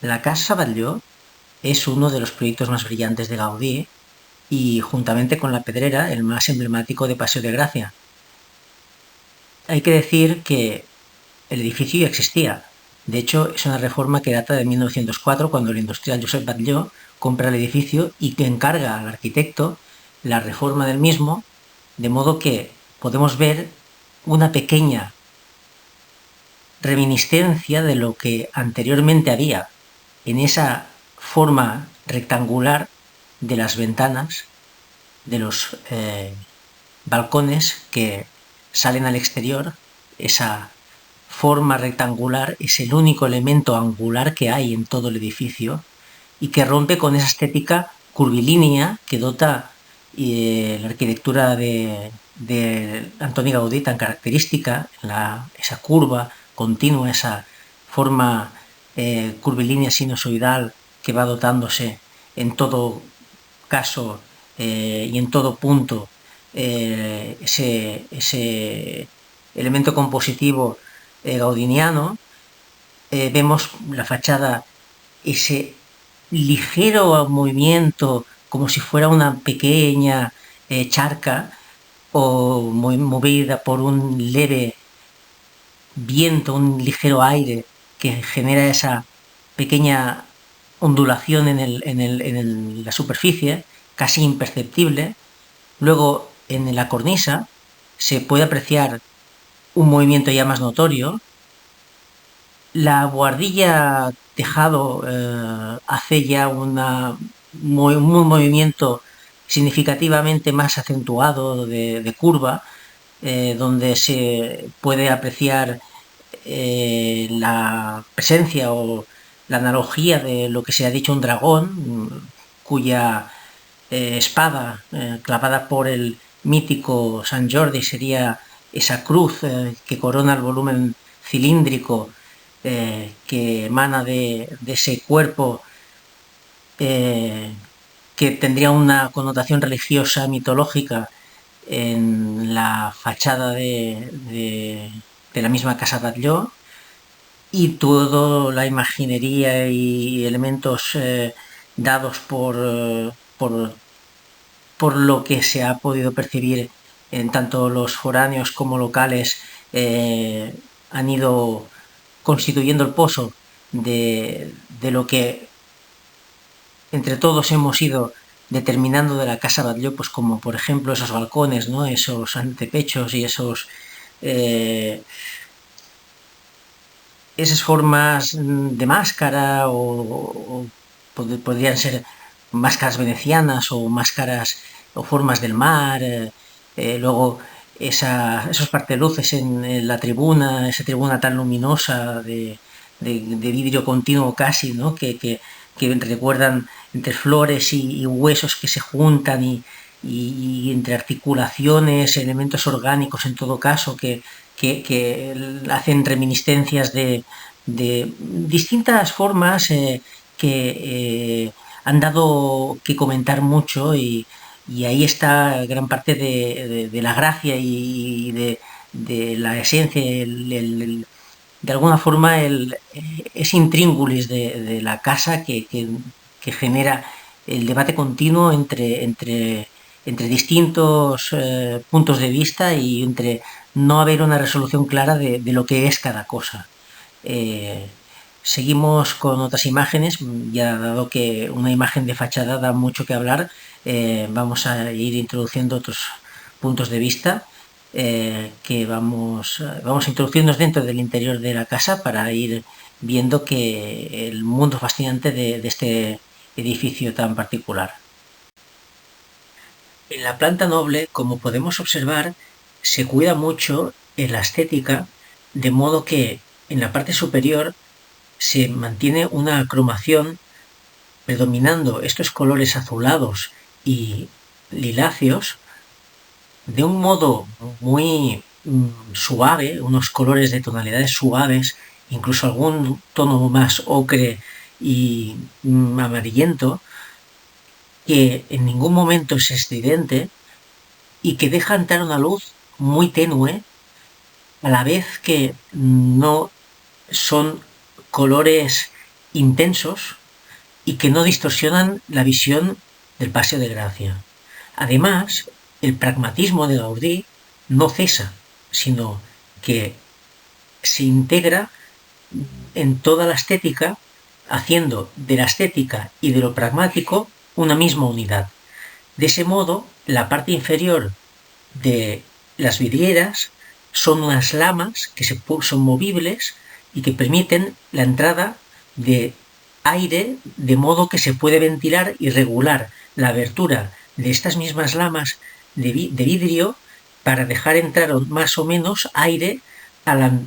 La Casa Batlló es uno de los proyectos más brillantes de Gaudí y, juntamente con la Pedrera, el más emblemático de Paseo de Gracia. Hay que decir que el edificio ya existía. De hecho, es una reforma que data de 1904, cuando el industrial Josep Batlló compra el edificio y que encarga al arquitecto la reforma del mismo, de modo que podemos ver una pequeña reminiscencia de lo que anteriormente había en esa forma rectangular de las ventanas, de los balcones que salen al exterior. Esa forma rectangular es el único elemento angular que hay en todo el edificio y que rompe con esa estética curvilínea que dota la arquitectura de Antoni Gaudí, tan característica, esa curva continua, esa forma curvilínea sinusoidal que va dotándose en todo caso y en todo punto ese elemento compositivo gaudiniano. Vemos la fachada, ese ligero movimiento como si fuera una pequeña charca o movida por un leve viento, un ligero aire que genera esa pequeña ondulación en la superficie, casi imperceptible. Luego, en la cornisa se puede apreciar un movimiento ya más notorio. La buhardilla tejado hace ya un movimiento significativamente más acentuado de curva, donde se puede apreciar la presencia o la analogía de lo que se ha dicho un dragón, cuya espada clavada por el mítico San Jordi sería esa cruz que corona el volumen cilíndrico que emana de ese cuerpo que tendría una connotación religiosa mitológica en la fachada de la misma Casa Batlló, y toda la imaginería y elementos dados por lo que se ha podido percibir en tanto los foráneos como locales, han ido constituyendo el pozo de lo que entre todos hemos ido determinando de la Casa Batlló, pues como por ejemplo esos balcones, ¿no? Esos antepechos y esas formas de máscara o podrían ser máscaras venecianas o máscaras o formas del mar. Luego esos parteluces en la tribuna, esa tribuna tan luminosa de vidrio continuo casi, ¿no? Que recuerdan entre flores y huesos que se juntan y entre articulaciones, elementos orgánicos en todo caso, que hacen reminiscencias de distintas formas que han dado que comentar mucho, y ahí está gran parte de la gracia y de la esencia, de alguna forma es intríngulis de la casa que genera el debate continuo entre distintos puntos de vista y entre no haber una resolución clara de lo que es cada cosa. Seguimos con otras imágenes, ya dado que una imagen de fachada da mucho que hablar, vamos a ir introduciendo otros puntos de vista que vamos a introducirnos dentro del interior de la casa para ir viendo que el mundo fascinante de este edificio tan particular. En la planta noble, como podemos observar, se cuida mucho en la estética, de modo que en la parte superior se mantiene una cromación predominando estos colores azulados y liláceos de un modo muy suave, unos colores de tonalidades suaves, incluso algún tono más ocre y amarillento, que en ningún momento es estridente y que deja entrar una luz muy tenue, a la vez que no son colores intensos y que no distorsionan la visión del Paseo de Gracia. Además, el pragmatismo de Gaudí no cesa, sino que se integra en toda la estética, haciendo de la estética y de lo pragmático una misma unidad. De ese modo, la parte inferior de las vidrieras son unas lamas que son movibles y que permiten la entrada de aire, de modo que se puede ventilar y regular la abertura de estas mismas lamas de vidrio para dejar entrar más o menos aire al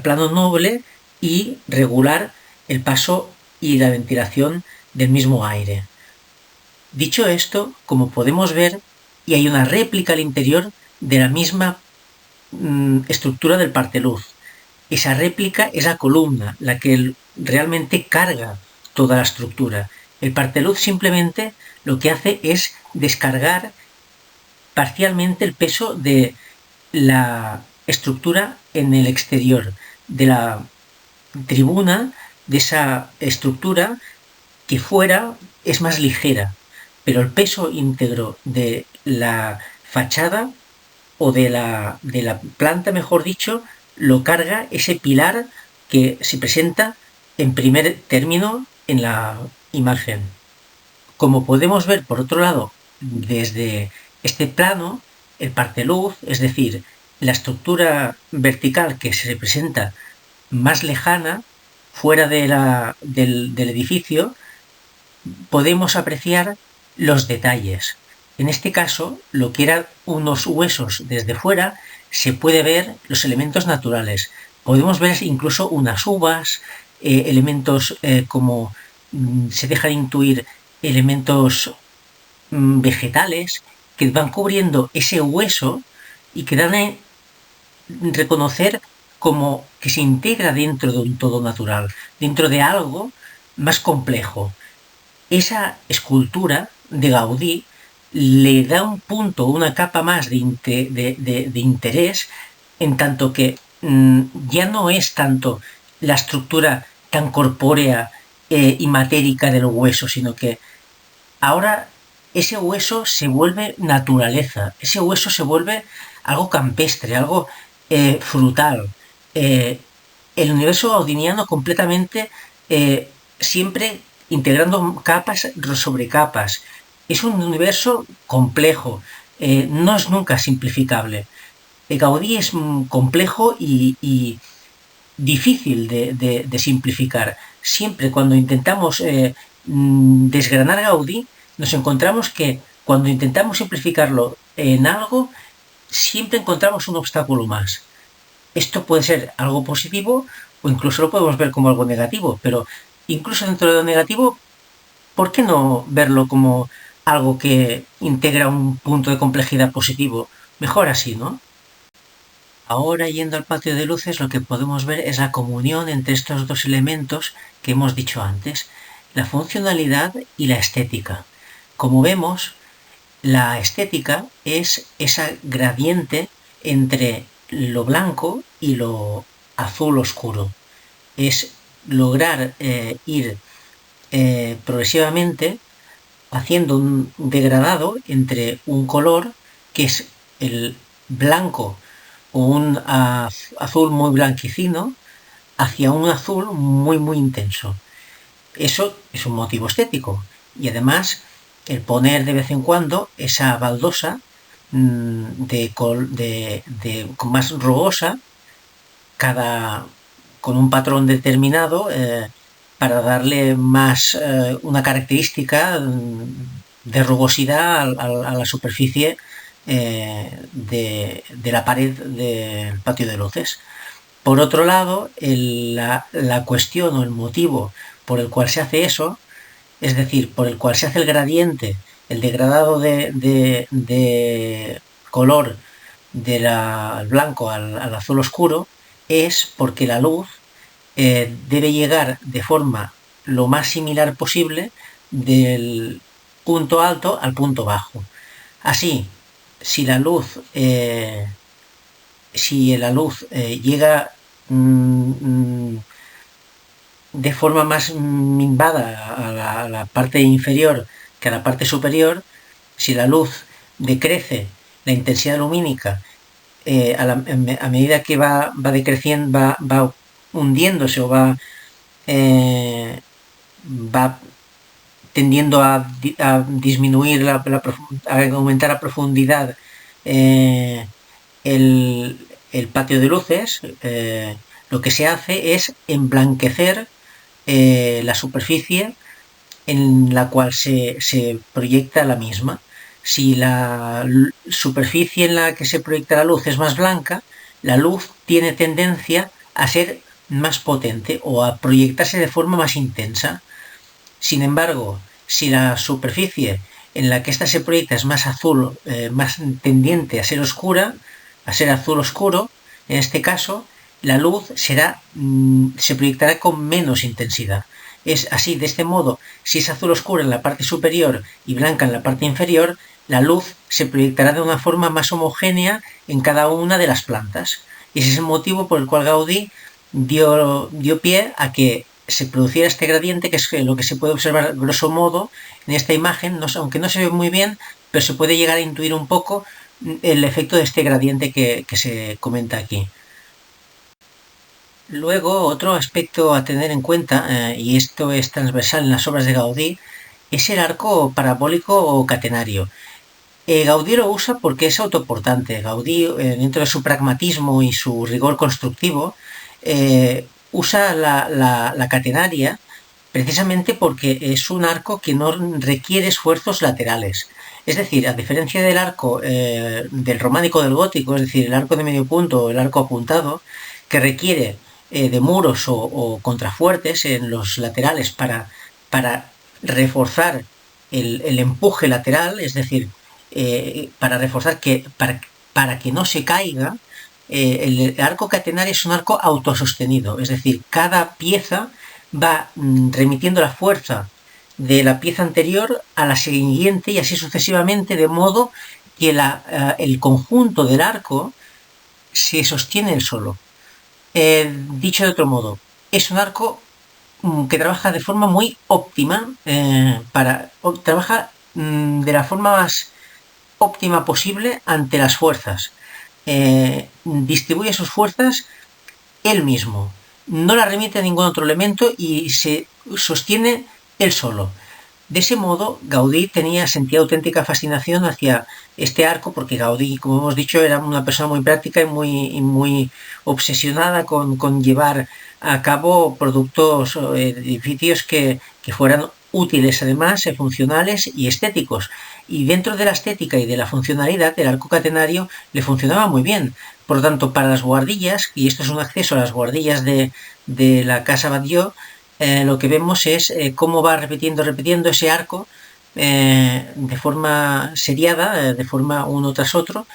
plano noble y regular el paso y la ventilación del mismo aire. Dicho esto, como podemos ver, y hay una réplica al interior de la misma estructura del parteluz. Esa réplica es la columna, la que realmente carga toda la estructura. El parteluz simplemente lo que hace es descargar parcialmente el peso de la estructura en el exterior, de la tribuna, de esa estructura que fuera es más ligera, pero el peso íntegro de la fachada o de la planta, mejor dicho, lo carga ese pilar que se presenta en primer término en la imagen. Como podemos ver, por otro lado, desde este plano, el parteluz, es decir, la estructura vertical que se representa más lejana, fuera del edificio, podemos apreciar los detalles. En este caso, lo que eran unos huesos desde fuera, se puede ver los elementos naturales. Podemos ver incluso unas uvas, elementos como se dejan intuir elementos vegetales que van cubriendo ese hueso y que dan a reconocer como que se integra dentro de un todo natural, dentro de algo más complejo. Esa escultura de Gaudí le da un punto, una capa más de interés, en tanto que ya no es tanto la estructura tan corpórea y matérica del hueso, sino que ahora ese hueso se vuelve naturaleza, ese hueso se vuelve algo campestre, algo frutal. El universo gaudiniano completamente siempre integrando capas sobre capas. Es un universo complejo, no es nunca simplificable. Gaudí es complejo y difícil de simplificar. Siempre cuando intentamos desgranar Gaudí, nos encontramos que cuando intentamos simplificarlo en algo, siempre encontramos un obstáculo más. Esto puede ser algo positivo o incluso lo podemos ver como algo negativo, pero incluso dentro de lo negativo, ¿por qué no verlo como algo que integra un punto de complejidad positivo? Mejor así, ¿no? Ahora, yendo al patio de luces, lo que podemos ver es la comunión entre estos dos elementos que hemos dicho antes, la funcionalidad y la estética. Como vemos, la estética es esa gradiente entre lo blanco y lo azul oscuro. Es lograr ir progresivamente haciendo un degradado entre un color que es el blanco o un azul muy blanquecino hacia un azul muy intenso. Eso es un motivo estético y además el poner de vez en cuando esa baldosa más rugosa con un patrón determinado para darle más una característica de rugosidad a la superficie de la pared del patio de luces. Por otro lado, la cuestión o el motivo por el cual se hace eso, es decir, por el cual se hace el gradiente, el degradado de color del blanco al azul oscuro, es porque la luz debe llegar de forma lo más similar posible del punto alto al punto bajo. Así, si la luz llega de forma más minvada a la parte inferior que a la parte superior, si la luz decrece la intensidad lumínica a medida que va decreciendo, va hundiéndose o va tendiendo a disminuir, a aumentar la profundidad el patio de luces, lo que se hace es emblanquecer la superficie en la cual se proyecta la misma. Si la superficie en la que se proyecta la luz es más blanca, la luz tiene tendencia a ser más potente o a proyectarse de forma más intensa. Sin embargo, si la superficie en la que ésta se proyecta es más azul, más tendiente a ser oscura, a ser azul oscuro, en este caso, la luz se proyectará con menos intensidad. Es así, de este modo, si es azul oscura en la parte superior y blanca en la parte inferior, la luz se proyectará de una forma más homogénea en cada una de las plantas. Y ese es el motivo por el cual Gaudí dio pie a que se produciera este gradiente, que es lo que se puede observar grosso modo en esta imagen, aunque no se ve muy bien, pero se puede llegar a intuir un poco el efecto de este gradiente que se comenta aquí. Luego, otro aspecto a tener en cuenta, y esto es transversal en las obras de Gaudí, es el arco parabólico o catenario. Gaudí lo usa porque es autoportante. Gaudí, dentro de su pragmatismo y su rigor constructivo, usa la catenaria precisamente porque es un arco que no requiere esfuerzos laterales. Es decir, a diferencia del arco del románico del gótico, es decir, el arco de medio punto o el arco apuntado, que requiere de muros o contrafuertes en los laterales para reforzar el empuje lateral, es decir, para reforzar para que no se caiga, el arco catenario es un arco autosostenido, es decir, cada pieza va remitiendo la fuerza de la pieza anterior a la siguiente y así sucesivamente, de modo que el conjunto del arco se sostiene el solo. Dicho de otro modo, es un arco que trabaja de forma muy óptima, trabaja de la forma más óptima posible ante las fuerzas. Distribuye sus fuerzas él mismo, no la remite a ningún otro elemento y se sostiene él solo. De ese modo, Gaudí sentía auténtica fascinación hacia este arco, porque Gaudí, como hemos dicho, era una persona muy práctica y muy obsesionada con llevar a cabo productos, edificios que fueran útiles, además, funcionales y estéticos. Y dentro de la estética y de la funcionalidad, el arco catenario le funcionaba muy bien. Por lo tanto, para las buhardillas, y esto es un acceso a las buhardillas de la Casa Batlló, lo que vemos es cómo va repitiendo ese arco de forma seriada, de forma uno tras otro,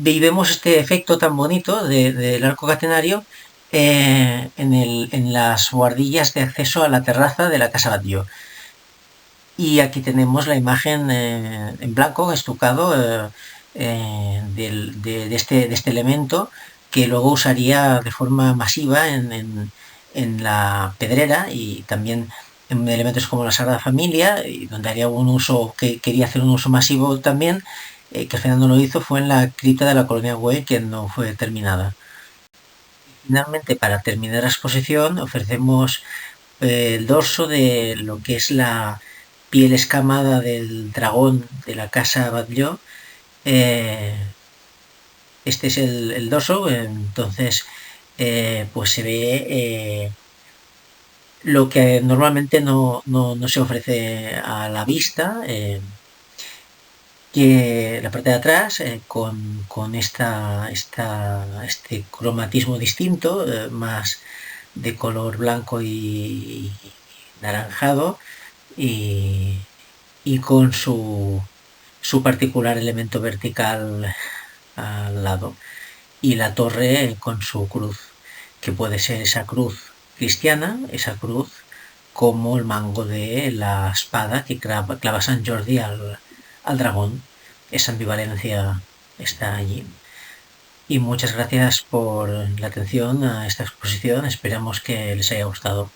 y vemos este efecto tan bonito del arco catenario en las buhardillas de acceso a la terraza de la Casa Batlló. Y aquí tenemos la imagen en blanco, estucado, de este elemento que luego usaría de forma masiva en la Pedrera y también en elementos como la Sagrada Familia, y donde haría un uso, que quería hacer un uso masivo también, que al final no lo hizo, fue en la cripta de la Colonia Güell, que no fue terminada. Finalmente, para terminar la exposición, ofrecemos el dorso de lo que es la piel escamada del dragón de la Casa Batlló. Este es el dorso, entonces pues se ve lo que normalmente no se ofrece a la vista, que la parte de atrás con este cromatismo distinto, más de color blanco y naranjado, y con su particular elemento vertical al lado, y la torre con su cruz, que puede ser esa cruz cristiana, esa cruz, como el mango de la espada que clava San Jordi al dragón. Esa ambivalencia está allí. Y muchas gracias por la atención a esta exposición. Esperamos que les haya gustado.